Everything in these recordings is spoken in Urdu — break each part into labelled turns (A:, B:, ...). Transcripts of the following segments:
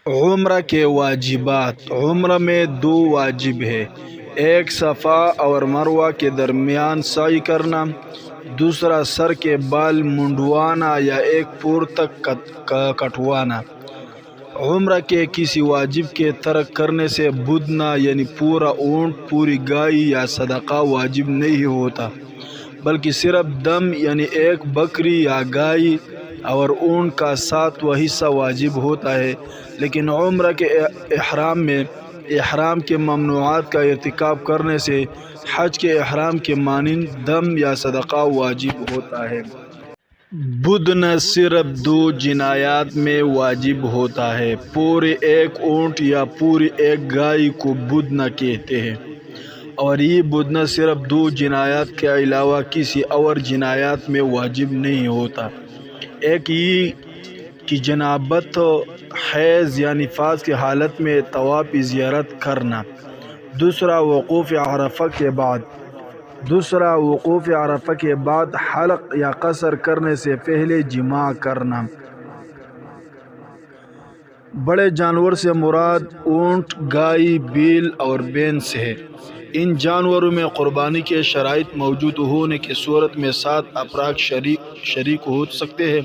A: عمرہ کے واجبات۔ عمرہ میں دو واجب ہے، ایک صفا اور مروہ کے درمیان سعی کرنا، دوسرا سر کے بال منڈوانا یا ایک پور تک کٹوانا۔ عمرہ کے کسی واجب کے ترک کرنے سے بدنہ یعنی پورا اونٹ، پوری گائے یا صدقہ واجب نہیں ہوتا، بلکہ صرف دم یعنی ایک بکری یا گائے اور اونٹ کا 7واں حصہ واجب ہوتا ہے۔ لیکن عمرہ کے احرام میں احرام کے ممنوعات کا ارتکاب کرنے سے حج کے احرام کے مانند دم یا صدقہ واجب ہوتا ہے۔ بدنہ صرف 2 جنایات میں واجب ہوتا ہے۔ پورے ایک اونٹ یا پوری ایک گائے کو بدنہ کہتے ہیں، اور یہ بدنہ صرف 2 جنایات کے علاوہ کسی اور جنایات میں واجب نہیں ہوتا۔ ایک یہ کہ جنابت، حیض یا نفاس کی حالت میں طواف زیارت کرنا، دوسرا وقوف عرفہ کے بعد حلق یا قصر کرنے سے پہلے جماع کرنا۔ بڑے جانور سے مراد اونٹ، گائے، بیل اور بھینس ہے۔ ان جانوروں میں قربانی کے شرائط موجود ہونے کی صورت میں 7 افراد شریک ہو سکتے ہیں،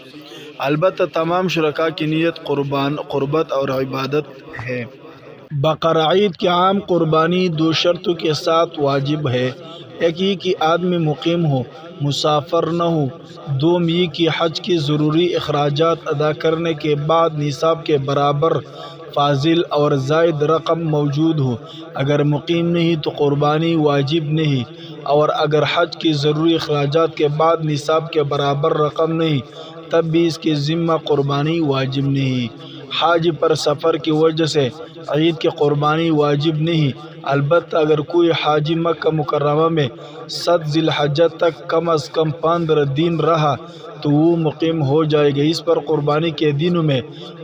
A: البتہ تمام شرکاء کی نیت قربت اور عبادت ہے۔ بقرہ عید کی عام قربانی 2 شرطوں کے ساتھ واجب ہے۔ ایک یہ کہ آدمی مقیم ہو، مسافر نہ ہو۔ دوم یہ کہ حج کی ضروری اخراجات ادا کرنے کے بعد نصاب کے برابر فاضل اور زائد رقم موجود ہو۔ اگر مقیم نہیں تو قربانی واجب نہیں، اور اگر حج کی ضروری اخراجات کے بعد نصاب کے برابر رقم نہیں، تب بھی اس کے ذمہ قربانی واجب نہیں۔ حاج پر سفر کی وجہ سے عید کی قربانی واجب نہیں، البتہ اگر کوئی حاجی مکہ مکرمہ میں 7 ذی الحجہ تک کم از کم 15 دن رہا تو وہ مقیم ہو جائے گا۔ اس پر قربانی کے دنوں میں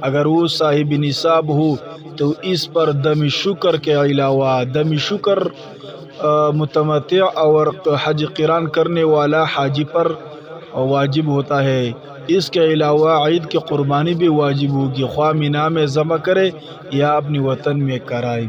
A: اگر وہ صاحب نصاب ہو تو اس پر دم شکر کے علاوہ دم شکر متمتع اور حج قران کرنے والا حاجی پر واجب ہوتا ہے۔ اس کے علاوہ عید کی قربانی بھی واجب ہوگی، خواہ مینا میں ذبح کرے یا اپنے وطن میں کرائے۔